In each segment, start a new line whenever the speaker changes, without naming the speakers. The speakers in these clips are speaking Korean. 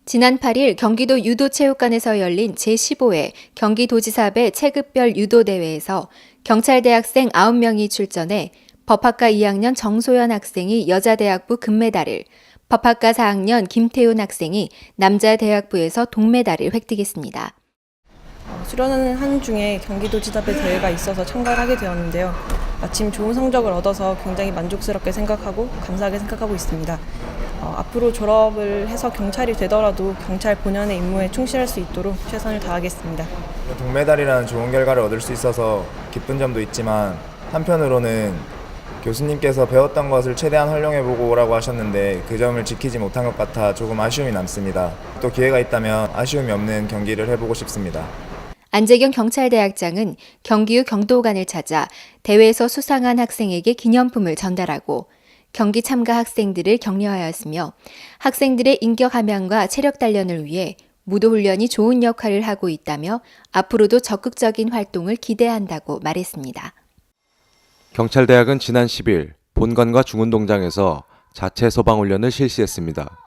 지난 8일 경기도 유도체육관에서 열린 제15회 경기도지사배 체급별 유도대회에서 경찰대학생 9명이 출전해 법학과 2학년 정소연 학생이 여자대학부 금메달을, 법학과 4학년 김태훈 학생이 남자대학부에서 동메달을 획득했습니다.
수련하는 한 중에 경기도지사배 대회가 있어서 참가를 하게 되었는데요. 마침 좋은 성적을 얻어서 굉장히 만족스럽게 생각하고 감사하게 생각하고 있습니다. 앞으로 졸업을 해서 경찰이 되더라도 경찰 본연의 임무에 충실할 수 있도록 최선을 다하겠습니다.
동메달이라는 좋은 결과를 얻을 수 있어서 기쁜 점도 있지만 한편으로는 교수님께서 배웠던 것을 최대한 활용해보고 오라고 하셨는데 그 점을 지키지 못한 것 같아 조금 아쉬움이 남습니다. 또 기회가 있다면 아쉬움이 없는 경기를 해보고 싶습니다.
안재경 경찰대학장은 경기 후 경도관을 찾아 대회에서 수상한 학생에게 기념품을 전달하고 경기 참가 학생들을 격려하였으며 학생들의 인격 함양과 체력 단련을 위해 무도 훈련이 좋은 역할을 하고 있다며 앞으로도 적극적인 활동을 기대한다고 말했습니다.
경찰대학은 지난 10일 본관과 중운동장에서 자체 소방훈련을 실시했습니다.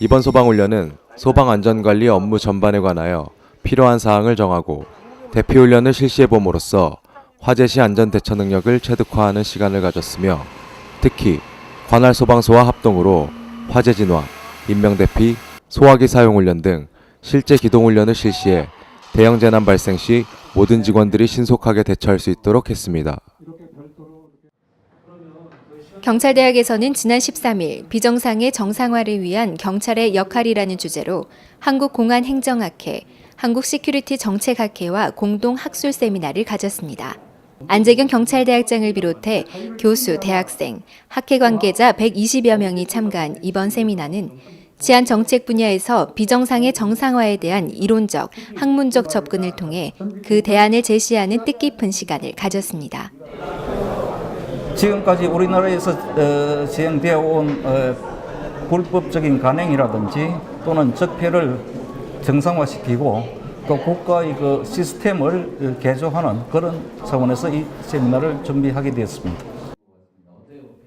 이번 소방훈련은 소방안전관리 업무 전반에 관하여 필요한 사항을 정하고 대피훈련을 실시해봄으로써 화재 시 안전대처 능력을 체득화하는 시간을 가졌으며 특히 관할 소방서와 합동으로 화재 진화, 인명대피, 소화기 사용훈련 등 실제 기동훈련을 실시해 대형 재난 발생 시 모든 직원들이 신속하게 대처할 수 있도록 했습니다.
경찰대학에서는 지난 13일 비정상의 정상화를 위한 경찰의 역할이라는 주제로 한국공안행정학회, 한국시큐리티 정책학회와 공동 학술 세미나를 가졌습니다. 안재경 경찰대학장을 비롯해 교수, 대학생, 학회 관계자 120여 명이 참가한 이번 세미나는 치안 정책 분야에서 비정상의 정상화에 대한 이론적, 학문적 접근을 통해 그 대안을 제시하는 뜻깊은 시간을 가졌습니다.
지금까지 우리나라에서 진행되어 온 불법적인 간행이라든지 또는 적폐를 정상화시키고 또 국가의 그 시스템을 개조하는 그런 차원에서 이 세미나를 준비하게 되었습니다.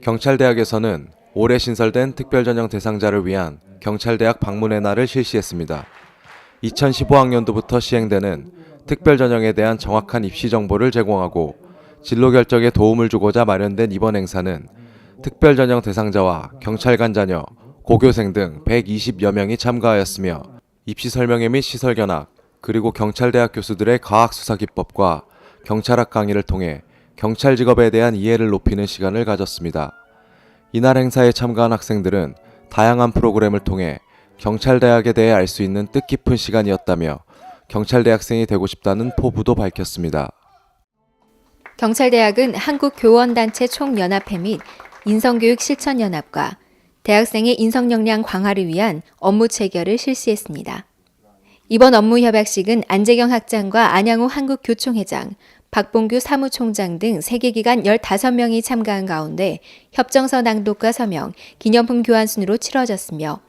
경찰대학에서는 올해 신설된 특별전형 대상자를 위한 경찰대학 방문의 날을 실시했습니다. 2015학년도부터 시행되는 특별전형에 대한 정확한 입시 정보를 제공하고 진로 결정에 도움을 주고자 마련된 이번 행사는 특별전형 대상자와 경찰관 자녀, 고교생 등 120여 명이 참가하였으며 입시 설명회 및 시설 견학, 그리고 경찰대학 교수들의 과학수사 기법과 경찰학 강의를 통해 경찰 직업에 대한 이해를 높이는 시간을 가졌습니다. 이날 행사에 참가한 학생들은 다양한 프로그램을 통해 경찰대학에 대해 알 수 있는 뜻깊은 시간이었다며 경찰대학생이 되고 싶다는 포부도 밝혔습니다.
경찰대학은 한국교원단체 총연합회 및 인성교육실천연합과 대학생의 인성 역량 강화를 위한 업무 체결을 실시했습니다. 이번 업무 협약식은 안재경 학장과 안양호 한국교총회장, 박봉규 사무총장 등 세계기관 15명이 참가한 가운데 협정서 낭독과 서명, 기념품 교환 순으로 치러졌으며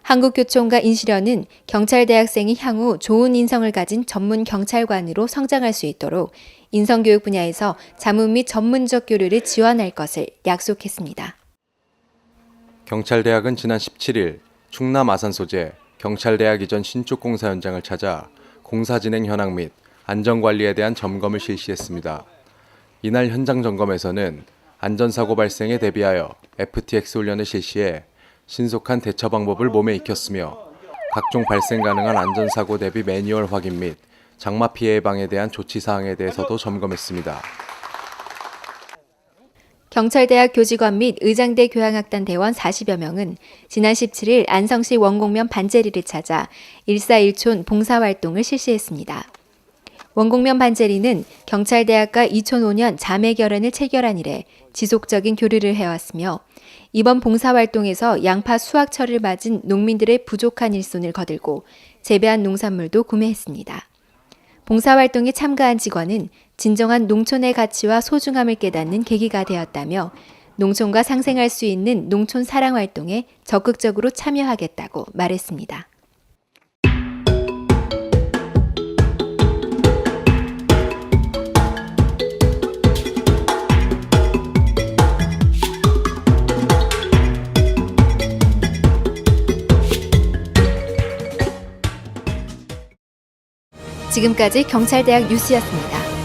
한국교총과 인시련은 경찰대학생이 향후 좋은 인성을 가진 전문 경찰관으로 성장할 수 있도록 인성교육 분야에서 자문 및 전문적 교류를 지원할 것을 약속했습니다.
경찰대학은 지난 17일 충남 아산 소재 경찰대학 이전 신축 공사 현장을 찾아 공사 진행 현황 및 안전관리에 대한 점검을 실시했습니다. 이날 현장 점검에서는 안전사고 발생에 대비하여 FTX 훈련을 실시해 신속한 대처 방법을 몸에 익혔으며 각종 발생 가능한 안전사고 대비 매뉴얼 확인 및 장마 피해 예방에 대한 조치 사항에 대해서도 점검했습니다.
경찰대학 교직원 및 의장대 교향악단 대원 40여 명은 지난 17일 안성시 원곡면 반제리를 찾아 141촌 봉사활동을 실시했습니다. 원곡면 반제리는 경찰대학과 2005년 자매결연을 체결한 이래 지속적인 교류를 해왔으며 이번 봉사활동에서 양파 수확철을 맞은 농민들의 부족한 일손을 거들고 재배한 농산물도 구매했습니다. 봉사활동에 참가한 직원은 진정한 농촌의 가치와 소중함을 깨닫는 계기가 되었다며 농촌과 상생할 수 있는 농촌 사랑 활동에 적극적으로 참여하겠다고 말했습니다. 지금까지 경찰대학 뉴스였습니다.